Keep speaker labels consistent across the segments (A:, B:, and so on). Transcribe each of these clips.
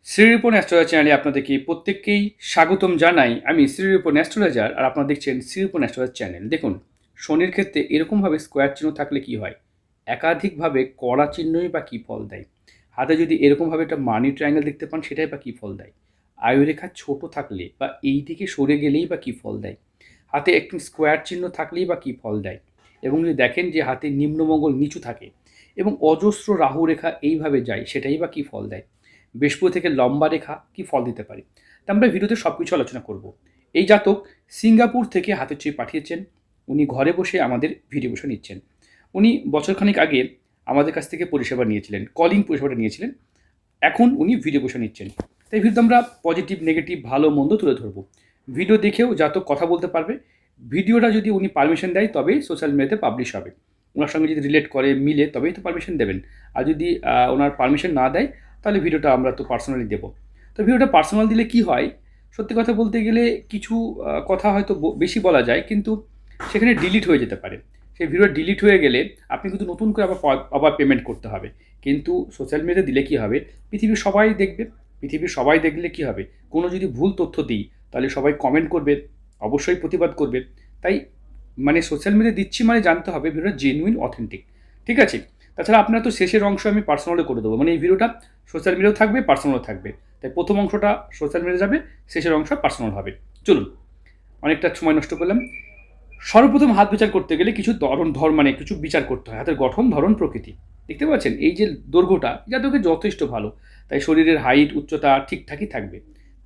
A: Shrirupan astrologer চ্যানেলে আপনাদেরকে প্রত্যেককেই স্বাগতম জানাই। আমি শ্রীরূপন অ্যাস্ট্রোলজার, আর আপনারা দেখছেন শ্রীরূপন অ্যাস্ট্রোলজার চ্যানেল। দেখুন, শনির ক্ষেত্রে এরকমভাবে স্কোয়ার চিহ্ন থাকলে কি হয়, একাধিকভাবে কড়া চিহ্নই বা কী ফল দেয়। হাতে যদি এরকমভাবে একটা মানি ট্রায়াঙ্গেল দেখতে পান, সেটাই বা কী ফল দেয়। আয়ুরেখা ছোট থাকলে বা এই দিকে সরে গেলেই বা কী ফল দেয়। হাতে একটু স্কোয়ার চিহ্ন থাকলেই বা কী ফল দেয়। এবং যদি দেখেন যে হাতে নিম্নমঙ্গল নিচু থাকে এবং অজস্র রাহু রেখা এইভাবে যায়, সেটাই বা কী ফল দেয়। বৃহস্পতি থেকে লম্বা রেখা কি ফল দিতে পারে, তা আমরা ভিডিওতে সব কিছু আলোচনা করব। এই জাতক সিঙ্গাপুর থেকে হাতের ছবি পাঠিয়েছেন। উনি ঘরে বসে আমাদের ভিডিও বসে নিচ্ছেন। উনি বছরখানেক আগে আমাদের কাছ থেকে পরিষেবা নিয়েছিলেন, কলিং পরিষেবাটা নিয়েছিলেন। এখন উনি ভিডিও বসে নিচ্ছেন। তাই ভিডিওতে আমরা পজিটিভ নেগেটিভ ভালো মন্দ তুলে ধরবো। ভিডিও দেখেও জাতক কথা বলতে পারবে। ভিডিওটা যদি উনি পারমিশন দেয় তবেই সোশ্যাল মিডিয়াতে পাবলিশ হবে। ওনার সঙ্গে যদি রিলেট করে মিলে তবেই তো পারমিশন দেবেন। আর যদি ওনার পারমিশন না দেয় তাহলে ভিডিওটা আমরা তো পার্সোনালি দেবো। তো ভিডিওটা পার্সোনাল দিলে কি হয়, সত্যি কথা বলতে গেলে কিছু কথা হয়তো বেশি বলা যায়, কিন্তু সেখানে ডিলিট হয়ে যেতে পারে। সেই ভিডিও ডিলিট হয়ে গেলে আপনি কিন্তু নতুন করে আবার পেমেন্ট করতে হবে। কিন্তু সোশ্যাল মিডিয়াতে দিলে কি হবে, পৃথিবীর সবাই দেখবে। পৃথিবীর সবাই দেখলে কি হবে, কোনো যদি ভুল তথ্য দিই তাহলে সবাই কমেন্ট করবে, অবশ্যই প্রতিবাদ করবে। তাই মানে সোশ্যাল মিডিয়া দিচ্ছি মানে জানতে হবে ভিডিওটা জেনুইন অথেন্টিক। ঠিক আছে? তাছাড়া আপনার তো শেষের অংশ আমি পার্সোনালে করে দেবো, মানে এই ভিডিওটা সোশ্যাল মিডিয়াও থাকবে, পার্সোনালও থাকবে। তাই প্রথম অংশটা সোশ্যাল মিডিয়া যাবে, শেষের অংশ পার্সোনাল হবে। চলুন, অনেকটা সময় নষ্ট করলাম। সর্বপ্রথম হাত বিচার করতে গেলে কিছু মানে কিছু বিচার করতে হয়। হাতের গঠন, ধরন, প্রকৃতি। দেখতে পাচ্ছেন এই যে দৈর্ঘ্যটা, জাতকের যথেষ্ট ভালো। তাই শরীরের হাইট উচ্চতা ঠিকঠাকই থাকবে।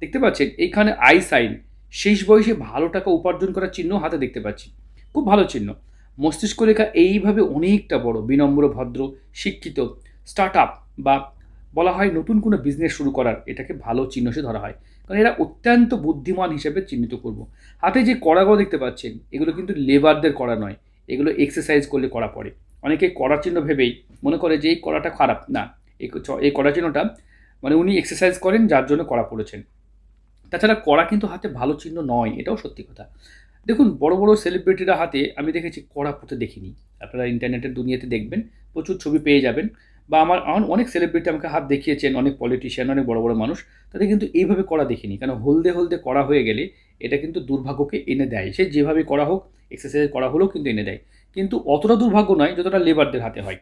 A: দেখতে পাচ্ছেন এইখানে আই সাইন, শেষ বয়সে ভালো টাকা উপার্জন করার চিহ্ন হাতে দেখতে পাচ্ছি, খুব ভালো চিহ্ন। মস্তিষ্ক রেখা এইভাবে অনেকটা বড়, বিনম্র, ভদ্র, শিক্ষিত, স্টার্ট আপ বা বলা হয় নতুন কোনো বিজনেস শুরু করার, এটাকে ভালো চিহ্ন হিসেবে ধরা হয়। কারণ এরা অত্যন্ত বুদ্ধিমান হিসেবে চিহ্নিত করব। হাতে যে কড়াগুলো দেখতে পাচ্ছেন, এগুলো কিন্তু লেবারদের কড়া নয়, এগুলো এক্সারসাইজ করলে কড়া পড়ে। অনেকে কড়া চিহ্ন ভেবেই মনে করে যে এই কড়াটা খারাপ না। এই কড়া চিহ্নটা মানে উনি এক্সারসাইজ করেন যার জন্য কড়া পড়েছেন। তাছাড়া কড়া কিন্তু হাতে ভালো চিহ্ন নয়, এটাও সত্যি কথা। দেখুন, বড় বড় সেলিব্রিটিরা হাতে আমি দেখেছি কড়া পড়তে দেখিনি। আপনারা ইন্টারনেটের দুনিয়াতে দেখবেন, প্রচুর ছবি পেয়ে যাবেন। বা আমার আমার অনেক সেলিব্রিটি আমাকে হাত দেখিয়েছেন, অনেক পলিটিশিয়ান, অনেক বড় বড় মানুষ। তাদের কিন্তু এইভাবে কড়া দেখিনি, কারণ হলদে হলদে কড়া হয়ে গেলে এটা কিন্তু দুর্ভাগ্যকে এনে দেয়। সে যেভাবে করা হোক, এক্সারসাইজ করা হলেও কিন্তু এনে দেয়। কিন্তু অতটা দুর্ভাগ্য নয় যতটা লেবারদের হাতে হয়।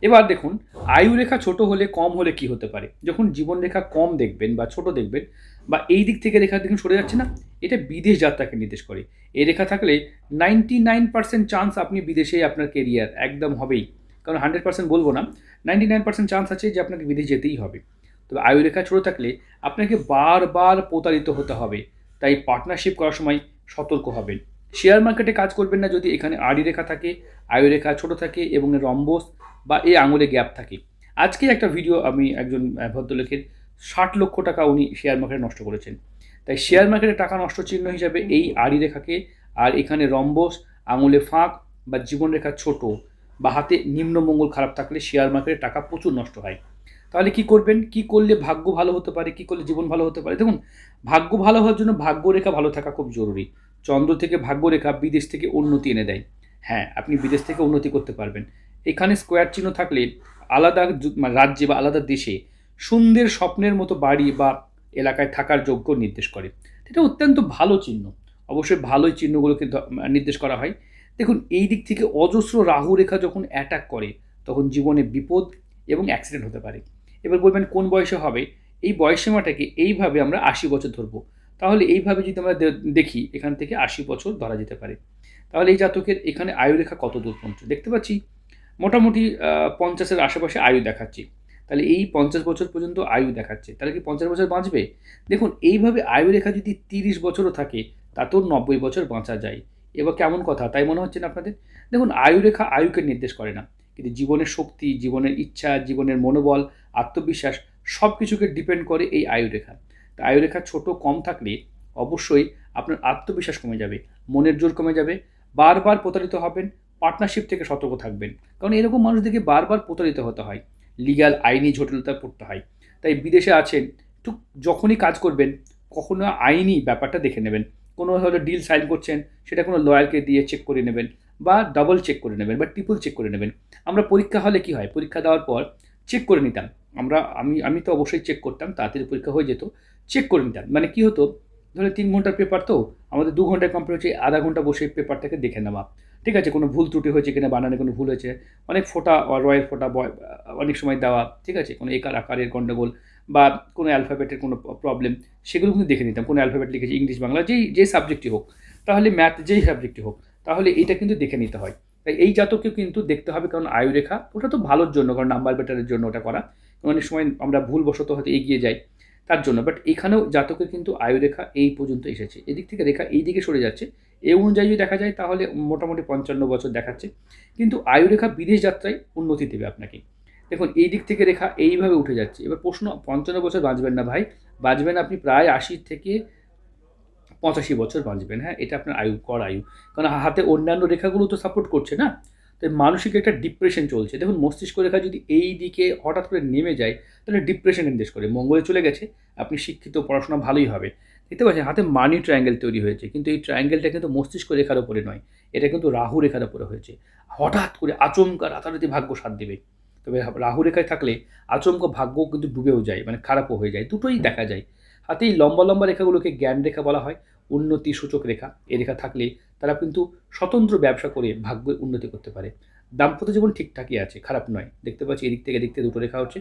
A: এবার দেখুন, আয়ু রেখা ছোট হলে কম হলে কি হতে পারে। যখন জীবন রেখা কম দেখবেন বা ছোট দেখবেন, বা এই দিক থেকে রেখা দেখুন সরে যাচ্ছে না, এটা বিদেশ যাত্রাকে নির্দেশ করে। এই রেখা থাকলে 99% চান্স আপনি বিদেশে আপনার কেরিয়ার একদম হবেই। কারণ 100% বলবো না, 99% চান্স আছে যে আপনাকে বিদেশ যেতেই হবে। তবে আয়ু রেখা ছোট থাকলে আপনাকে বারবার প্রতারিত হতে হবে। তাই পার্টনারশিপ করার সময় সতর্ক হবেন। শেয়ার মার্কেটে কাজ করবেন না যদি এখানে আড়ি রেখা থাকে, আয়ু রেখা ছোট থাকে এবং রম্বস বা এই আঙুলে গ্যাপ থাকে। আজকে একটা ভিডিও আমি একজন ভদ্রলোকের 60 লক্ষ টাকা উনি শেয়ার মার্কেটে নষ্ট করেছেন। তাই শেয়ার মার্কেটে টাকা নষ্ট চিহ্ন হিসাবে এই আড়ি রেখাকে, আর এখানে রম্বস, আঙুলে ফাঁক বা জীবনরেখা ছোট বা হাতে নিম্নমঙ্গল খারাপ থাকলে শেয়ার মার্কেটে টাকা প্রচুর নষ্ট হয়। তাহলে কি করবেন, কি করলে ভাগ্য ভালো হতে পারে, কি করলে জীবন ভালো হতে পারে। দেখুন, ভাগ্য ভালো হওয়ার জন্য ভাগ্যরেখা ভালো থাকা খুব জরুরি। চন্দ্র থেকে ভাগ্যরেখা বিদেশ থেকে উন্নতি এনে দেয়। হ্যাঁ, আপনি বিদেশ থেকে উন্নতি করতে পারবেন। এখানে স্কোয়ার চিহ্ন থাকলে আলাদা মানে রাজ্যে বা আলাদা দেশে সুন্দর স্বপ্নের মতো বাড়ি বা এলাকায় থাকার যোগ্য নির্দেশ করে। এটা অত্যন্ত ভালো চিহ্ন। অবশ্যই ভালোই চিহ্নগুলোকে নির্দেশ করা হয়। দেখুন, এই দিক থেকে অজস্র রাহু রেখা যখন অ্যাটাক করে তখন জীবনে বিপদ এবং অ্যাক্সিডেন্ট হতে পারে। এবার বলবেন কোন বয়সে হবে, এই বয়সসীমাটাকে এইভাবে আমরা 80 বছর ধরবো। তাহলে এইভাবে যদি আমরা দেখি, এখান থেকে 80 বছর ধরা যেতে পারে। তাহলে এই জাতকের এখানে আয়ুরেখা কত দূর পৌঁছে দেখতে পাচ্ছি, মোটামুটি 50-এর আশেপাশে আয়ু দেখাচ্ছি। তাহলে এই 50 বছর পর্যন্ত আয়ু দেখাচ্ছে, তাহলে কি 50 বছর বাঁচবে? দেখুন, এইভাবে আয়ু রেখা যদি 30 বছরও থাকে তাতেও 90 বছর বাঁচা যায়। এবার কেমন কথা, তাই মনে হচ্ছে না আপনাদের? দেখুন, আয়ু রেখা আয়ুকে নির্দেশ করে না, কিন্তু জীবনের শক্তি, জীবনের ইচ্ছা, জীবনের মনোবল, আত্মবিশ্বাস সব কিছুকে ডিপেন্ড করে এই আয়ু রেখা। তা আয়ু রেখা ছোট কম থাকলে অবশ্যই আপনার আত্মবিশ্বাস কমে যাবে, মনের জোর কমে যাবে, বারবার প্রতারিত হবেন, পার্টনারশিপ থেকে সতর্ক থাকবেন। কারণ এরকম মানুষদেরকে বারবার প্রতারিত হতে হয়, লিগ্যাল আইনি জটিলতায় পড়তে হয়। তাই বিদেশে আছেন, একটু যখনই কাজ করবেন কখনো আইনি ব্যাপারটা দেখে নেবেন। কোনো হয়তো ডিল সাইন করছেন, সেটা কোনো লয়ারকে দিয়ে চেক করে নেবেন, বা ডাবল চেক করে নেবেন বা ট্রিপল চেক করে নেবেন। আমরা পরীক্ষা হলে কি হয়, পরীক্ষা দেওয়ার পর চেক করে নিতাম। আমি তো অবশ্যই চেক করতাম, তাড়াতাড়ি পরীক্ষা হয়ে যেত। চেক করে নিতাম। মানে কী হতো, ধরুন ৩ ঘন্টার পেপার তো, আমাদের ২ ঘন্টায় কমপ্লিট হচ্ছে, আধা ঘন্টা বসে পেপারটাকে দেখে নেওয়া। ঠিক আছে? কোনো ভুল ত্রুটি হয়েছে কিনা, বানানে কোনো ভুল হয়েছে। অনেক ফোঁটা রয়ের ফোঁটা অনেক সময় দেওয়া, ঠিক আছে? কোনো একার আকারের গন্ডগোল বা কোনো অ্যালফাবেটের কোনো প্রবলেম, সেগুলো কিন্তু দেখে নিতাম। কোনো অ্যালফাবেট লিখেছি, ইংলিশ, বাংলা, যে সাবজেক্টই হোক, তাহলে ম্যাথ যেই সাবজেক্টই হোক, তাহলে এইটা কিন্তু দেখে নিতে হয়। তাই এই জাতককেও কিন্তু দেখতে হবে, কারণ আয়ুরেখা ওটা তো ভালোর জন্য, কারণ নাম্বার বেটারের জন্য ওটা করা। অনেক সময় আমরা ভুলবশত হয়তো এগিয়ে যাই তার জন্য। বাট এখানেও জাতকের কিন্তু আয়ুরেখা এই পর্যন্ত এসেছে। এদিক থেকে রেখা এই দিকে সরে যাচ্ছে। এই অনুযায়ী যদি দেখা যায় তাহলে মোটামুটি ৫৫ বছর দেখাচ্ছে। কিন্তু আয়ুরেখা বিদেশ যাত্রায় উন্নতি দেবে আপনাকে। দেখুন এই দিক থেকে রেখা এইভাবে উঠে যাচ্ছে। এবার প্রশ্ন, ৫৫ বছর বাঁচবেন না ভাই, বাঁচবেন আপনি প্রায় ৮০ থেকে ৮৫ বছর বাঁচবেন। হ্যাঁ, এটা আপনার আয়ু, গড় আয়ু। কারণ হাতে অন্যান্য রেখাগুলো তো সাপোর্ট করছে না। তাই মানসিক একটা ডিপ্রেশন চলছে। দেখুন মস্তিষ্ক রেখা যদি এই দিকে হঠাৎ করে নেমে যায়, তাহলে ডিপ্রেশন নির্দেশ করে। মঙ্গলে চলে গেছে, আপনি শিক্ষিত, পড়াশোনা ভালোই হবে। দেখতে পাচ্ছেন হাতে মানি ট্রায়াঙ্গেল তৈরি হয়েছে, কিন্তু এই ট্রায়াঙ্গেলটা কিন্তু মস্তিষ্ক রেখার উপরে নয়, এটা কিন্তু রাহু রেখার উপরে হয়েছে। হঠাৎ করে আচমকা রাতারাতি ভাগ্য সাথ দেবে। তবে রাহু রেখায় থাকলে আচমকা ভাগ্য কিন্তু ডুবেও যায়, মানে খারাপও হয়ে যায়, দুটোই দেখা যায়। হাতে এই লম্বা লম্বা রেখাগুলোকে জ্ঞান রেখা বলা হয়, উন্নতি সূচক রেখা। এই রেখা থাকলে তারা কিন্তু স্বতন্ত্র ব্যবসা করে ভাগ্যের উন্নতি করতে পারে। দাম্পত্য জীবন ঠিকঠাকই আছে, খারাপ নয়। দেখতে পাচ্ছি এদিক থেকে দুটো রেখা হচ্ছে।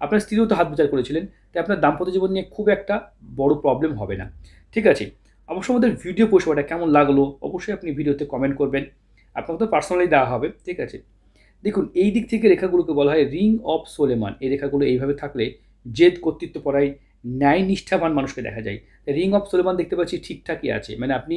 A: আপনার স্ত্রীও তো হাত বিচার করেছিলেন, তাই আপনার দাম্পত্য জীবন নিয়ে খুব একটা বড় প্রবলেম হবে না। ঠিক আছে? অবশ্য আমাদের ভিডিও পরিষেবাটা কেমন লাগলো অবশ্যই আপনি ভিডিওতে কমেন্ট করবেন। আপনাকে তো পার্সোনালি দেওয়া হবে। ঠিক আছে? দেখুন এই দিক থেকে রেখাগুলোকে বলা হয় রিং অফ সোলেমান। এই রেখাগুলো এইভাবে থাকলে জেদ, কর্তৃত্বপরায়ণ, ন্যায় নিষ্ঠাবান মানুষকে দেখা যায়। রিং অফ সোলেমান দেখতে পাচ্ছি ঠিকঠাকই আছে। মানে আপনি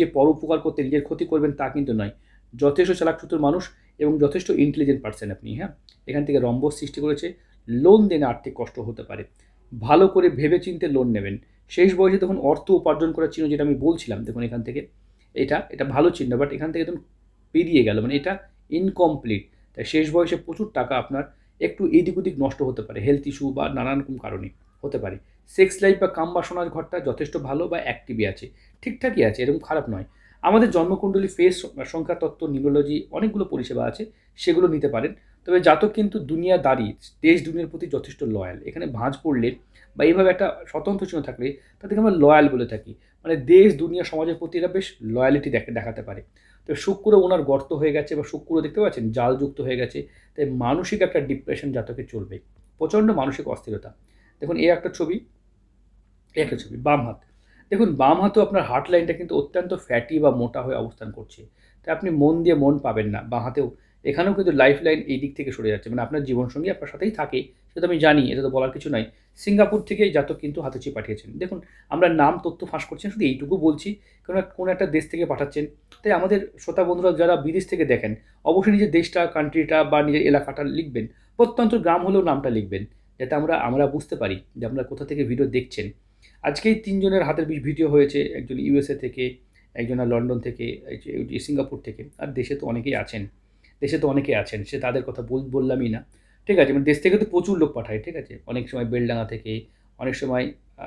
A: যে পরোপকার করতে নিজের ক্ষতি করবেন তা কিন্তু নয়। যথেষ্ট চালাক চতুর মানুষ এবং যথেষ্ট ইন্টেলিজেন্ট পারসন আপনি। হ্যাঁ, এখান থেকে রম্বস সৃষ্টি করেছে। লোন দেনে আর্থিক কষ্ট হতে পারে। ভালো করে ভেবেচিন্তে লোন নেবেন। শেষ বয়সে তখন অর্থ উপার্জন করার চিহ্ন, যেটা আমি বলছিলাম, দেখুন এখান থেকে এটা ভালো চিহ্ন, বাট এখান থেকে তখন পেরিয়ে গেল, মানে এটা ইনকমপ্লিট। তাই শেষ বয়সে প্রচুর টাকা আপনার একটু এদিক ওদিক নষ্ট হতে পারে, হেলথ ইস্যু বা নানান রকম কারণে হতে পারে। সেক্স লাইফ বা কাম বাসনার ঘরটা যথেষ্ট ভালো বা অ্যাক্টিভই আছে, ঠিকঠাকই আছে, এরকম খারাপ নয়। আমাদের জন্মকুণ্ডলী, ফেস সংখ্যা তত্ত্ব, নিউরোলজি, অনেকগুলো পরিষেবা আছে, সেগুলো নিতে পারেন। তবে জাতক কিন্তু দুনিয়াদারি, দেশ দুনিয়ার প্রতি যথেষ্ট লয়াল। এখানে ভাঁজ পড়লে বা এইভাবে একটা স্বতন্ত্র চিহ্ন থাকলে তাদেরকে আমরা লয়াল বলে থাকি। মানে দেশ, দুনিয়া, সমাজের প্রতি এরা বেশ লয়ালিটি দেখাতে পারে। তো শুক্র ওনার গর্ত হয়ে গেছে, বা শুক্র দেখতে পাচ্ছেন জালযুক্ত হয়ে গেছে। তাই মানসিক একটা ডিপ্রেশন জাতকে চলবে, প্রচণ্ড মানসিক অস্থিরতা। দেখুন এই একটা ছবি, বাম হাত। দেখুন বাম হাতেও আপনার হার্ট লাইনটা কিন্তু অত্যন্ত ফ্যাটি বা মোটা হয়ে অবস্থান করছে। তাই আপনি মন দিয়ে মন পাবেন না বাঁ হাতেও। এখানেও কিন্তু লাইফ লাইন এই দিক থেকে সরে যাচ্ছে, মানে আপনার জীবনসঙ্গী আপনার সাথেই থাকে, সেটা আমি জানি, এটা তো বলার কিছু নাই। সিঙ্গাপুর থেকে জাতক কিন্তু হাতচি পাঠিয়েছেন। দেখুন আমরা নাম তথ্য ফাঁস করছি না, শুধু এইটুকু বলছি, কারণ কোনো একটা দেশ থেকে পাঠাচ্ছেন। তাই আমাদের শ্রোতা বন্ধুরা যারা বিদেশ থেকে দেখেন, অবশ্যই নিজের দেশটা, কান্ট্রিটা বা নিজের এলাকাটা লিখবেন। প্রত্যন্ত গ্রাম হলেও নামটা লিখবেন, যাতে আমরা বুঝতে পারি যে আপনারা কোথা থেকে ভিডিও দেখছেন। আজকেই ৩ জনের হাতের ভিডিও হয়েছে। একজন ইউএসএ থেকে, একজন লন্ডন থেকে, সিঙ্গাপুর থেকে। আর দেশে তো অনেকেই আছেন, সে তাদের কথা বললামই না। ঠিক আছে? মানে দেশ থেকে তো প্রচুর লোক পাঠায়, ঠিক আছে? অনেক সময় বেলডাঙা থেকে, অনেক সময় আ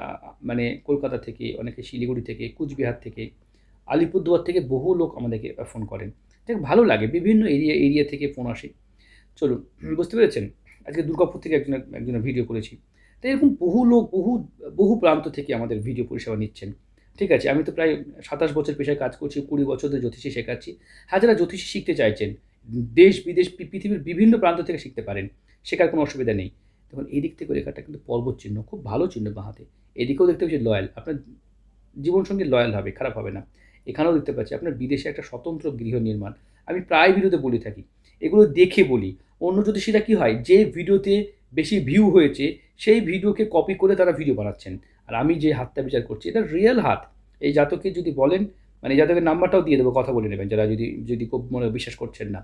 A: মানে কলকাতা থেকে, অনেকে শিলিগুড়ি থেকে, কুচবিহার থেকে, আলিপুরদুয়ার থেকে বহু লোক আমাদেরকে ফোন করেন। দেখ ভালো লাগে, বিভিন্ন এরিয়া থেকে ফোন আসে। চলুন, বুঝতে পেরেছেন? আজকে দুর্গাপুর থেকে একজনের ভিডিও করেছি। তো এরকম বহু লোক বহু প্রান্ত থেকে আমাদের ভিডিও পরিষেবা নিচ্ছেন। ঠিক আছে? আমি তো প্রায় ২৭ বছর পেশায় কাজ করছি, ২০ বছর ধরে জ্যোতিষী শেখাচ্ছি। যারা জ্যোতিষী শিখতে চাইছেন, দেশ-বিদেশ, পৃথিবীর বিভিন্ন প্রান্ত থেকে শিখতে পারেন। শেখার কোনো অসুবিধা নেই। দেখুন এই দিক থেকে রেখাটা কিন্তু পর্বত চিহ্ন, খুব ভালো চিহ্ন বাঁ হাতে। এদিকেও দেখতে পাচ্ছি লয়াল, আপনার জীবনসঙ্গী লয়াল হবে, খারাপ হবে না। এখানেও দেখতে পাচ্ছি আপনার বিদেশে একটা স্বতন্ত্র গৃহ নির্মাণ। আমি প্রায় ভিডিওতে বলে থাকি। এগুলো দেখে বলি। অন্য জ্যোতিষীরা কী হয়, যে ভিডিওতে বেশি ভিউ হয়েছে সেই ভিডিওকে কপি করে তারা ভিডিও বানাচ্ছেন। আর আমি যে হাতটা বিচার করছি এটা রিয়েল হাত। এই জাতককে যদি বলেন, মানে জাতকের নাম্বারটাও দিয়ে দেবো, কথা বলে নেবেন, যারা যদি খুব মনে বিশ্বাস করছেন না।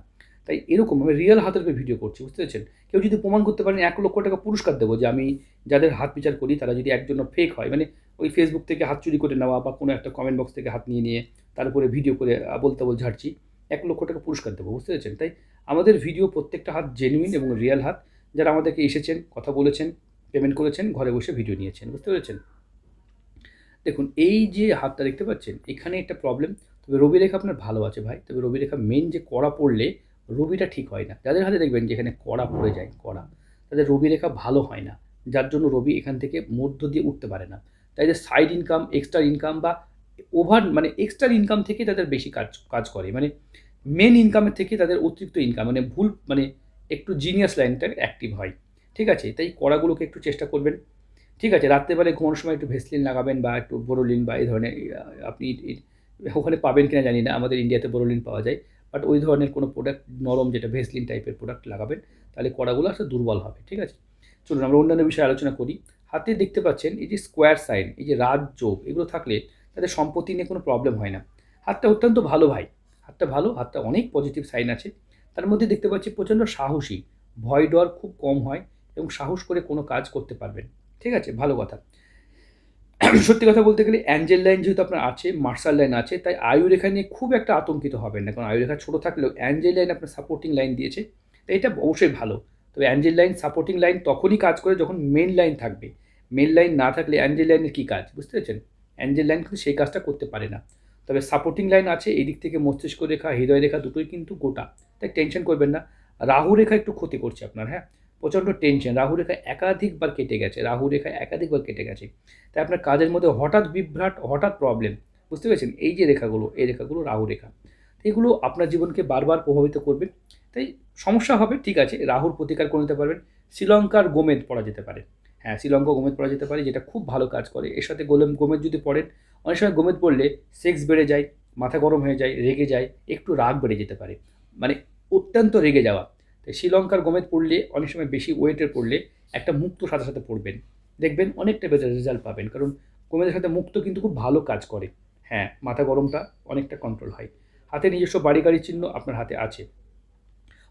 A: তাই এরকম আমি রিয়েল হাতের উপরে ভিডিও করছি, বুঝতে পেরেছেন? কেউ যদি প্রমাণ করতে পারেন, ১,০০,০০০ টাকা পুরস্কার দেবো, যে আমি যাদের হাত বিচার করি তারা যদি একজনও ফেক হয়, মানে ওই ফেসবুক থেকে হাত চুরি করে নেওয়া বা কোনো একটা কমেন্ট বক্স থেকে হাত নিয়ে তার উপরে ভিডিও করে আবোল তাবোল ঝাড়ছি, ১,০০,০০০ টাকা পুরস্কার দেবো, বুঝতে পেরেছেন? তাই আমাদের ভিডিও প্রত্যেকটা হাত জেনুইন এবং রিয়েল হাত। যারা আমাদেরকে এসেছেন, কথা বলেছেন, পেমেন্ট করেছেন, ঘরে বসে ভিডিও নিয়েছেন, বুঝতে পেরেছেন? দেখুন এই যে হাতটা দেখতে পাচ্ছেন, এখানে একটা প্রবলেম। তবে রবি রেখা আপনার ভালো আছে ভাই। তবে রবি রেখা মেইন যে কড়া পড়লে রবিটা ঠিক হয় না। যাদের হাতে দেখবেন যেখানে কড়া পড়ে যায়, কড়া, তাদের রবি রেখা ভালো হয় না, যার জন্য রবি এখান থেকে মধ্য দিয়ে উঠতে পারে না। তাই যে সাইড ইনকাম, এক্সট্রা ইনকাম বা ওভার মানে এক্সট্রা ইনকাম থেকে তাদের বেশি কাজ কাজ করে, মানে মেন ইনকামের থেকে তাদের অতিরিক্ত ইনকাম, মানে ভুল মানে একটু জিনিয়াস লাইনটা অ্যাক্টিভ হয়। ঠিক আছে, তাই কড়াগুলোকে একটু চেষ্টা করবেন। ঠিক আছে, রাত্রেবেলায় ঘুমানোর সময় একটু ভেসলিন লাগাবেন বা একটু বোরোলিন বা এই ধরনের আপনি ওখানে পাবেন কিনা জানি না, আমাদের ইন্ডিয়াতে বোরোলিন পাওয়া যায়, বাট ওই ধরনের কোনো প্রোডাক্ট নরম যেটা ভেসলিন টাইপের প্রোডাক্ট লাগাবেন, তাহলে কড়াগুলো আসলে দুর্বল হবে। ঠিক আছে, চলুন আমরা অন্যান্য বিষয়ে আলোচনা করি। হাতে দেখতে পাচ্ছেন এই যে স্কোয়ার সাইন, এই যে রাজ যোগ, এগুলো থাকলে তাদের সম্পত্তি নিয়ে কোনো প্রবলেম হয় না। হাতটা অত্যন্ত ভালো ভাই, হাতটা ভালো, হাতটা অনেক পজিটিভ সাইন আছে। তার মধ্যে দেখতে পাচ্ছি প্রচণ্ড সাহসী, ভয় ডর খুব কম হয় এবং সাহস করে কোনো কাজ করতে পারবেন। ঠিক আছে, ভালো কথা। সত্যি কথা বলতে গেলে অ্যাঞ্জেল লাইন যেহেতু আপনার আছে, মার্শাল লাইন আছে, তাই আয়ুরেখা নিয়ে খুব একটা আতঙ্কিত হবেন না, কারণ আয়ুরেখা ছোটো থাকলেও অ্যাঞ্জেল লাইন আপনার সাপোর্টিং লাইন দিয়েছে, তাই এটা অবশ্যই ভালো। তবে অ্যাঞ্জেল লাইন সাপোর্টিং লাইন তখনই কাজ করে যখন মেন লাইন থাকবে। মেন লাইন না থাকলে অ্যাঞ্জেল লাইনের কী কাজ, বুঝতে পেরেছেন? অ্যাঞ্জেল লাইন কিন্তু সেই কাজটা করতে পারে না। তবে সাপোর্টিং লাইন আছে, এই দিক থেকে মস্তিষ্ক রেখা, হৃদয় রেখা দুটোই কিন্তু গোটা, তাই টেনশন করবেন না। রাহু রেখা একটু ক্ষতি করছে আপনার, হ্যাঁ, প্রচণ্ড টেনশন। রাহু রেখা একাধিকবার কেটে গেছে, রাহু রেখা একাধিকবার কেটে গেছে, তাই আপনার কাজের মধ্যে হঠাৎ বিভ্রাট, হঠাৎ প্রবলেম, বুঝতে পেরেছেন? এই যে রেখাগুলো, এই রেখাগুলো রাহু রেখা, এগুলো আপনার জীবনকে বারবার প্রভাবিত করবে, তাই সমস্যা হবে। ঠিক আছে, রাহুর প্রতিকার করে নিতে পারবেন। শ্রীলঙ্কার গোমেদ পড়া যেতে পারে, হ্যাঁ, শ্রীলঙ্কা গোমেদ পড়া যেতে পারে, যেটা খুব ভালো কাজ করে। এর সাথে গোমেদ যদি পড়েন, অনেক সময় গোমেদ পড়লে সেক্স বেড়ে যায়, মাথা গরম হয়ে যায়, রেগে যায়, একটু রাগ বেড়ে যেতে পারে, মানে অত্যন্ত রেগে যাওয়া। তাই শ্রীলঙ্কার গোমেদ পড়লে, অনেক সময় বেশি ওয়েটের পড়লে একটা মুক্ত সাথে সাথে পড়বেন, দেখবেন অনেকটা বেটার রেজাল্ট পাবেন, কারণ গোমেদের সাথে মুক্ত কিন্তু খুব ভালো কাজ করে। হ্যাঁ, মাথা গরমটা অনেকটা কন্ট্রোল হয়। হাতে নিজস্ব বাড়ি গাড়ির চিহ্ন আপনার হাতে আছে।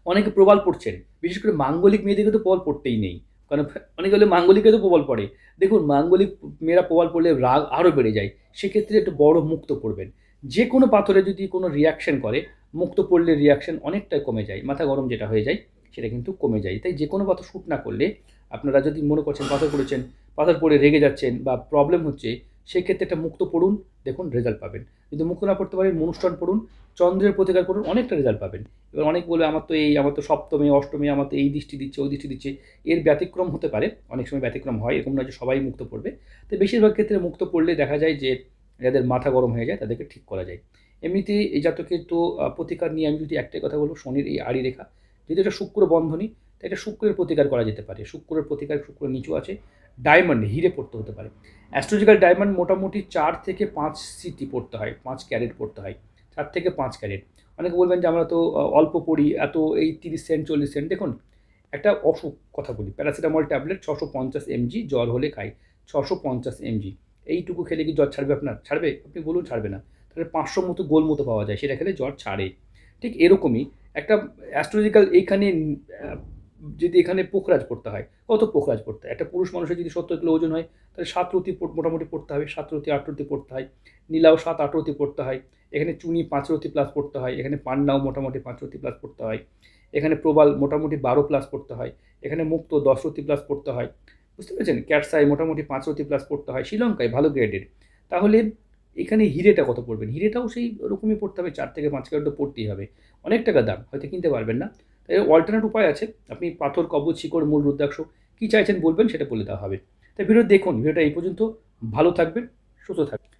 A: অনেকে প্রবাল পড়ছেন, বিশেষ করে মাঙ্গলিক মেয়েদেরকে তো প্রবাল পড়তেই নেই, কারণ অনেকে হলে মাঙ্গলিকে তো প্রবাল পড়ে। দেখুন, মাঙ্গলিক মেয়েরা প্রবাল পড়লে রাগ আরও বেড়ে যায়, সেক্ষেত্রে একটু বড় মুক্ত পড়বেন। যে কোনো পাথরে যদি কোনো রিয়াকশন করে, মুক্ত পড়লে রিয়াকশন অনেকটাই কমে যায়, মাথা গরম যেটা হয়ে যায় সেটা কিন্তু কমে যায়। তাই যে কোনো পাথর শ্যুট না করলে, আপনারা যদি মনে করছেন পাথর পড়েছেন, পাথর পড়ে রেগে যাচ্ছেন বা প্রবলেম হচ্ছে, সেক্ষেত্রে একটা মুক্ত পড়ুন, দেখুন রেজাল্ট পাবেন। যদি মুক্ত না পড়তে পারেন, মনুষ্টান পড়ুন, চন্দ্রের প্রতিকার করুন, অনেকটা রেজাল্ট পাবেন। এবার অনেক বলে আমার তো সপ্তমী অষ্টমী আমার তো এই দৃষ্টি দিচ্ছে, ওই দৃষ্টি দিচ্ছে, এর ব্যতিক্রম হতে পারে, অনেক সময় ব্যতিক্রম হয়, এরকম নয় যে সবাই মুক্ত পড়বে। তো বেশিরভাগ ক্ষেত্রে মুক্ত পড়লে দেখা যায় যে যাদের মাথা গরম হয়ে যায় তাদেরকে ঠিক করা যায়। এমনিতে এই জাতকের তো প্রতিকার নিয়ে আমি যদি একটাই কথা বলবো, শনির এই আড়ি রেখা, যেহেতু এটা শুক্র বন্ধনী, তাই এটা শুক্রের প্রতিকার করা যেতে পারে। শুক্রের প্রতিকার, শুক্র নিচু আছে, ডায়মন্ড হিরে পড়তে হতে পারে। অ্যাস্ট্রোলজিক্যাল ডায়মন্ড মোটামুটি 4 থেকে 5 সিটি পড়তে হয়, 5 ক্যারেট পড়তে হয়, 4 থেকে 5 ক্যারেট। অনেকে বলবেন যে আমরা তো অল্প পড়ি, এত এই 30 সেন্ট 40 সেন্ট। দেখুন, একটা অসুখ কথা বলি, প্যারাসিটামল ট্যাবলেট 650 mg জ্বর হলে খাই, 650 mg, এইটুকু খেলে কি জ্বর ছাড়বে আপনার? ছাড়বে? আপনি বলুন ছাড়বে না। তাহলে 500 মতো গোলমতো পাওয়া যায়, সেটা খেলে জ্বর ছাড়ে। ঠিক এরকমই একটা অ্যাস্ট্রোলজিক্যাল এইখানে যদি এখানে পোখরাজ পড়তে হয়, কত পোখরাজ পড়তে হয়? একটা পুরুষ মানুষের যদি 70 কিলো ওজন হয়, তাহলে 7 রতি মোটামুটি পড়তে হবে, 7 রতি 8 রতি পড়তে হয়, নীলাও 7-8 রতি পড়তে হয়, এখানে চুনি 5 রতি প্লাস পড়তে হয়, এখানে পান্নাও মোটামুটি 5 রতি প্লাস পড়তে হয়, এখানে প্রবাল মোটামুটি 12 প্লাস পড়তে হয়, এখানে মুক্ত 10 রতি প্লাস পড়তে হয়, বুঝতে পেরেছেন? ক্যাটসাই মোটামুটি 5 রতি প্লাস পড়তে হয়, শ্রীলঙ্কায় ভালো গ্রেডের। তাহলে এখানে হিরেটা কত পড়বেন? হিরেটাও সেই রকমই পড়তে হবে, 4 থেকে 5 ক্যারেট তো পড়তেই হবে। অনেক টাকা দাম, হয়তো কিনতে পারবেন না। তাই অল্টারনেট উপায় আছে, আপনি পাথর, কবচ, শিকড়, মূল, রুদ্রাক্ষ কী চাইছেন বলবেন, সেটা বলে দেওয়া হবে। তাই ভিডিও দেখুন, ভিডিওটা এই পর্যন্ত। ভালো থাকবেন, সুস্থ থাকবেন।